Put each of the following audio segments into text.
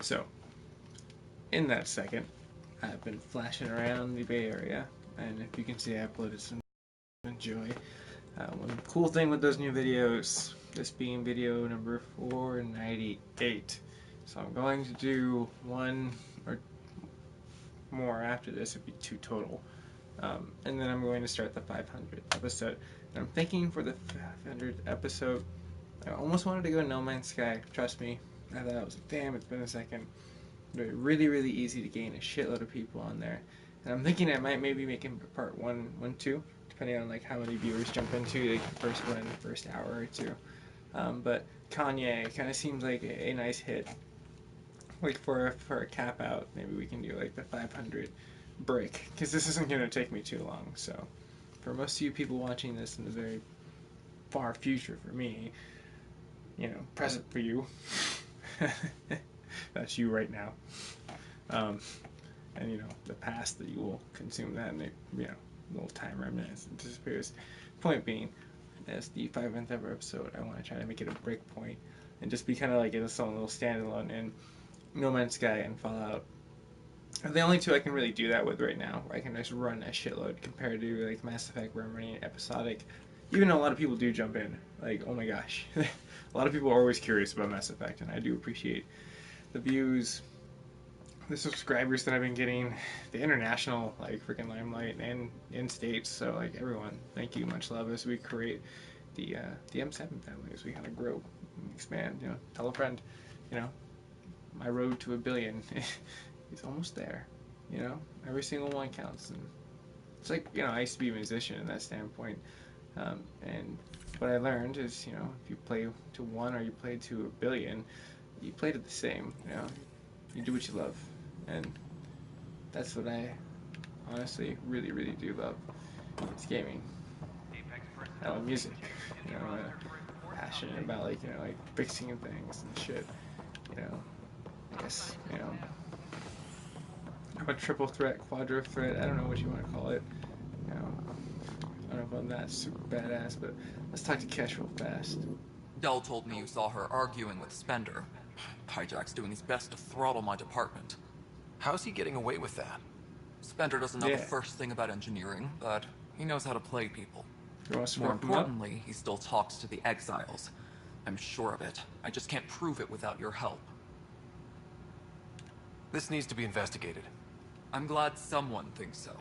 So, in that second, I've been flashing around the Bay Area, and if you can see, I uploaded some enjoy. One cool thing with those new videos, this being video number 498. So I'm going to do one or more after this, it'd be two total. And then I'm going to start the 500th episode. And I'm thinking for the 500th episode, I almost wanted to go No Man's Sky. Trust me. I thought I was like, damn, it's been a second. It'd be really, really easy to gain a shitload of people on there. And I'm thinking I might maybe make it part 2, depending on like how many viewers jump into like the first one, first hour or two. But Kanye kind of seems like a nice hit. Like for a cap out, maybe we can do like the 500 break, because this isn't going to take me too long. So for most of you people watching this in the very far future, for me, present for you, that's you right now, and the past that you will consume that, and little time reminiscence and disappears. Point being, as the 500th ever episode, I want to try to make it a break point and just be kind of like its own little standalone. And No Man's Sky and Fallout are the only two I can really do that with right now, where I can just run a shitload compared to like Mass Effect, where I'm running episodic. Even though a lot of people do jump in, like, oh my gosh, a lot of people are always curious about Mass Effect, and I do appreciate the views, the subscribers that I've been getting, the international like freaking limelight, and in states. So like everyone, thank you, much love as we create the M7 family, as we kind of grow, and expand. Tell a friend. My road to 1 billion is almost there. Every single one counts, and it's like I used to be a musician in that standpoint, and what I learned is if you play to 1 or you play to 1 billion, you play to the same. You do what you love, and that's what I honestly really really do love. It's gaming. I love music. I'm passionate about like fixing things and shit. I guess I'm a triple threat, quadra threat. I don't know what you want to call it. I don't know if I'm that super badass, but let's talk to Kesh real fast. Dell told me you saw her arguing with Spender. Hijack's doing his best to throttle my department. How's he getting away with that? Spender doesn't know the first thing about engineering, but he knows how to play people. More importantly, he still talks to the exiles. I'm sure of it. I just can't prove it without your help. This needs to be investigated. I'm glad someone thinks so.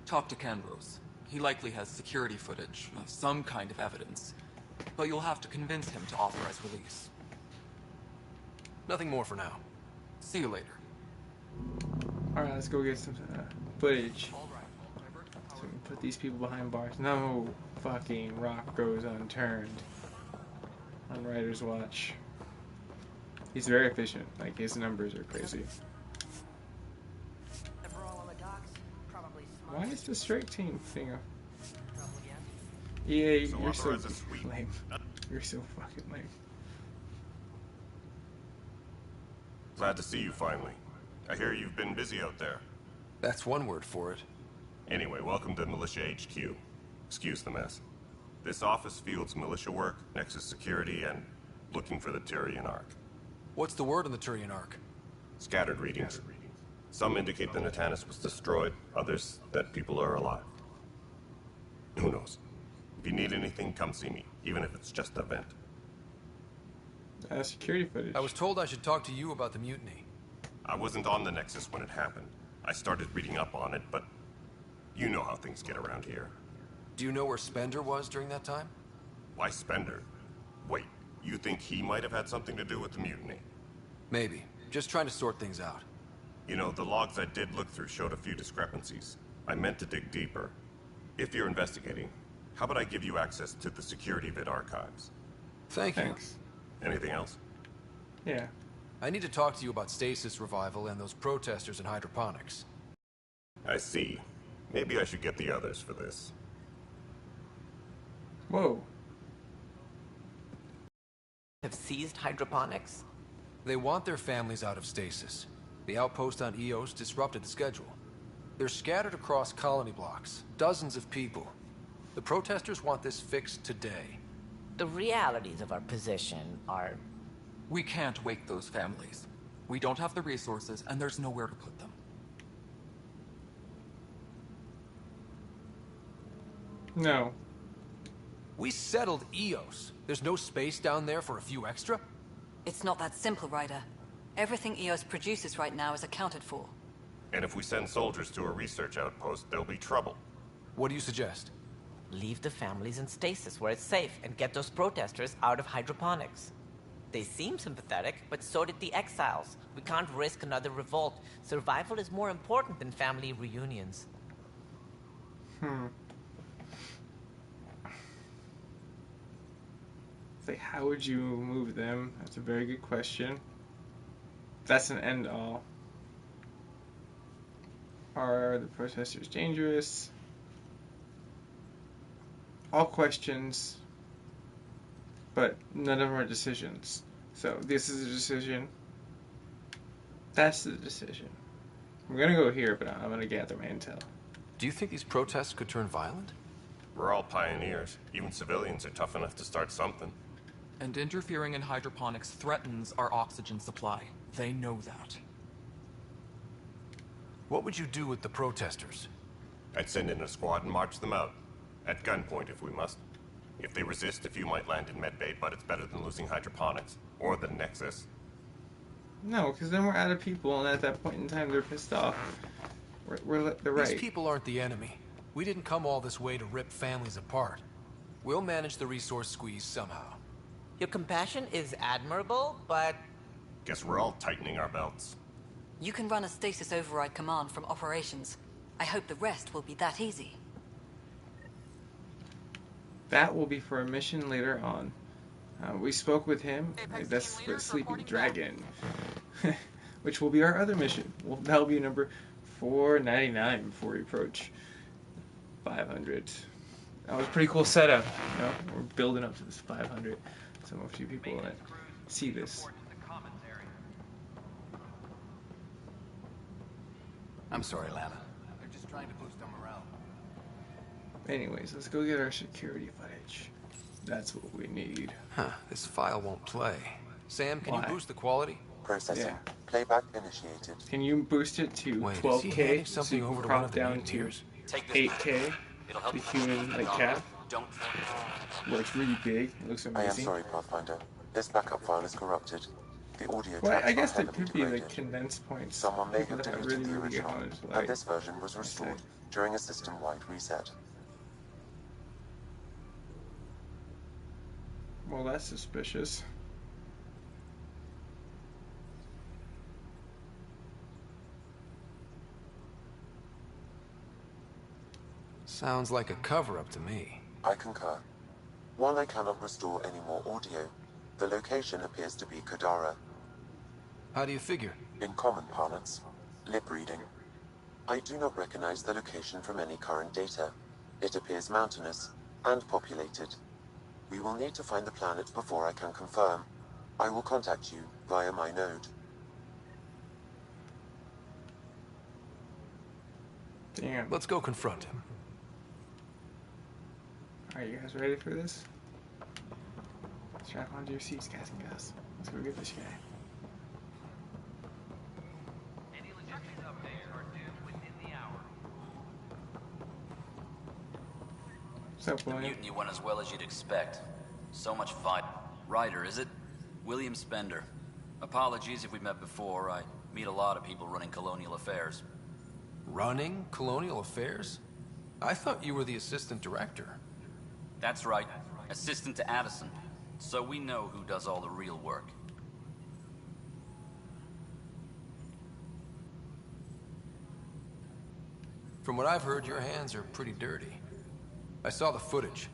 Talk to Kendros. He likely has security footage, some kind of evidence. But you'll have to convince him to authorize release. Nothing more for now. See you later. Alright, let's go get some footage. So we can put these people behind bars. No fucking rock goes unturned on Writer's Watch. He's very efficient. Like, his numbers are crazy. Why is the strike team thing up? EA, you're so lame. You're so fucking lame. Glad to see you finally. I hear you've been busy out there. That's one word for it. Anyway, welcome to Militia HQ. Excuse the mess. This office fields militia work, Nexus security, and looking for the Tyrian Ark. What's the word on the Tyrian Ark? Scattered readings. Some indicate the Natanus was destroyed, others that people are alive. Who knows? If you need anything, come see me, even if it's just a vent. Security footage. I was told I should talk to you about the mutiny. I wasn't on the Nexus when it happened. I started reading up on it, but you know how things get around here. Do you know where Spender was during that time? Why Spender? Wait, you think he might have had something to do with the mutiny? Maybe. Just trying to sort things out. The logs I did look through showed a few discrepancies. I meant to dig deeper. If you're investigating, how about I give you access to the security vid archives? Thank you. Thanks. Anything else? Yeah. I need to talk to you about stasis revival and those protesters in hydroponics. I see. Maybe I should get the others for this. Whoa. Have seized hydroponics? They want their families out of stasis. The outpost on Eos disrupted the schedule. They're scattered across colony blocks, dozens of people. The protesters want this fixed today. The realities of our position are... We can't wake those families. We don't have the resources, and there's nowhere to put them. No. We settled EOS. There's no space down there for a few extra? It's not that simple, Ryder. Everything EOS produces right now is accounted for. And if we send soldiers to a research outpost, there'll be trouble. What do you suggest? Leave the families in stasis where it's safe and get those protesters out of hydroponics. They seem sympathetic, but so did the exiles. We can't risk another revolt. Survival is more important than family reunions. Like, how would you move them? That's a very good question. That's an end all. Are the protesters dangerous? All questions, but none of them are decisions. So this is a decision. That's the decision. I'm gonna go here, but I'm gonna gather my intel. Do you think these protests could turn violent? We're all pioneers. Even civilians are tough enough to start something. And interfering in hydroponics threatens our oxygen supply. They know that. What would you do with the protesters? I'd send in a squad and march them out. At gunpoint if we must. If they resist, a few might land in medbay, but it's better than losing hydroponics. Or the Nexus. No, because then we're out of people, and at that point in time, they're pissed off. They're right. These people aren't the enemy. We didn't come all this way to rip families apart. We'll manage the resource squeeze somehow. Your compassion is admirable, but... Guess we're all tightening our belts. You can run a stasis override command from operations. I hope the rest will be that easy. That will be for a mission later on. We spoke with him. That's for Sleeping Dragon. Which will be our other mission. That'll be number 499 before we approach 500. That was a pretty cool setup. You know, we're building up to this 500. So a few people that see this. I'm sorry, Lana. They're just trying to boost our morale. Anyways, let's go get our security footage. That's what we need. Huh, this file won't play. Sam, can you boost the quality? Processing. Yeah. Playback initiated. Can you boost it to Wait, is he 12K handing so something you can over to one crop of the down to mutineers? 8K? The human like cap. Where it's really big. It looks I am amazing. sorry, Pathfinder. This backup file is corrupted. The audio Well, tracks I guess are there heavily could be like degraded. condensed points. Someone may People have that have deleted really, the really good original, ones. and this version was restored during a system-wide reset. Well, that's suspicious. Sounds like a cover-up to me. I concur. While I cannot restore any more audio, the location appears to be Kadara. How do you figure? In common parlance, lip reading. I do not recognize the location from any current data. It appears mountainous and populated. We will need to find the planet before I can confirm. I will contact you via my node. Damn. Let's go confront him. Alright, you guys ready for this? Strap onto your seats, guys and gals. Let's go get this guy. Any logistics updates are due within the hour. What's up, The William? mutiny went as well as you'd expect. So much fight. Ryder, is it? William Spender. Apologies if we've met before. I meet a lot of people running colonial affairs. Running colonial affairs? I thought you were the assistant director. That's right. Assistant to Addison. So we know who does all the real work. From what I've heard, your hands are pretty dirty. I saw the footage.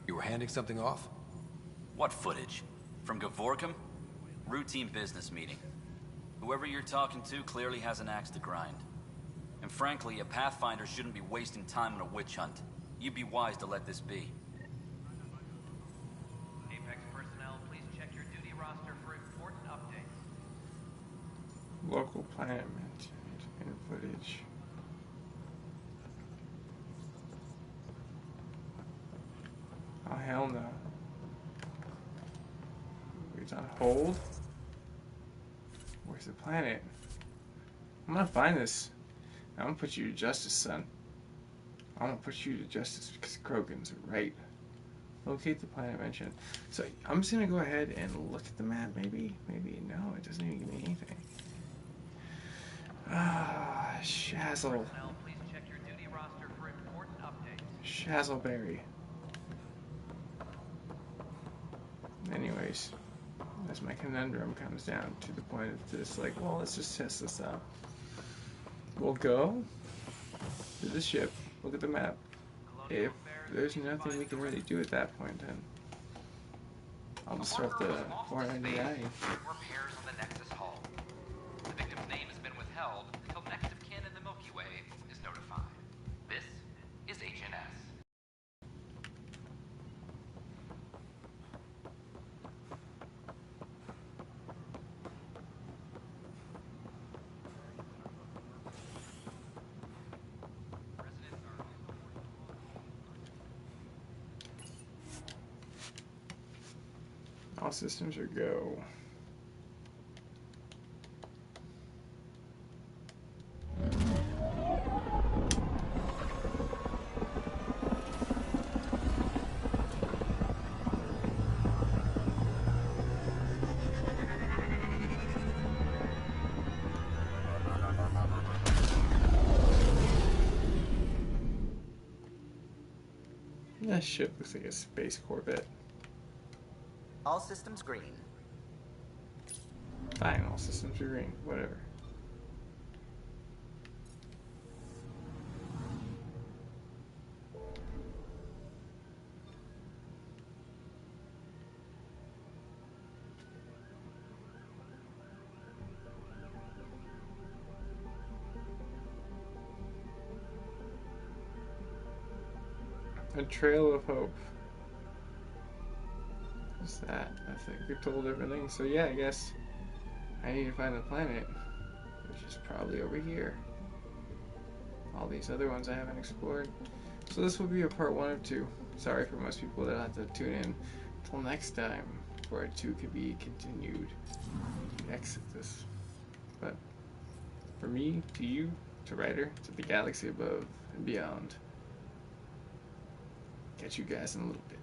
You were handing something off? What footage? From Gavorkum? Routine business meeting. Whoever you're talking to clearly has an axe to grind. And frankly, a Pathfinder shouldn't be wasting time on a witch hunt. You'd be wise to let this be. Apex personnel, please check your duty roster for important updates. Local planet and footage. Oh, hell no. It's on hold? We're Where's the planet? I'm gonna find this. I'm gonna put you to justice, son. I'm gonna put you to justice because Krogan's right. Locate the planet mentioned. So I'm just gonna go ahead and look at the map. Maybe no. It doesn't even give me anything. Ah, Shazzle. Please check your duty roster for important updates. Shazzleberry. Anyways, as my conundrum comes down to the point of this, like, well, let's just test this out. We'll go to the ship, look at the map. If there's nothing we can really do at that point, then I'll disrupt the 499. Repairs on the Nexus hull. The victim's name has been withheld until next of kin in the Milky Way is notified. This is HNS. All systems are go. That ship looks like a space corvette. All systems green. Fine, all systems are green. Whatever. A trail of hope. What's that? I think we told everything. So yeah, I guess I need to find the planet, which is probably over here. All these other ones I haven't explored. So this will be a part 1 of 2. Sorry for most people that have to tune in till next time. Part 2 could be continued. Exit this. But for me, to you, to Ryder, to the galaxy above and beyond. Catch you guys in a little bit.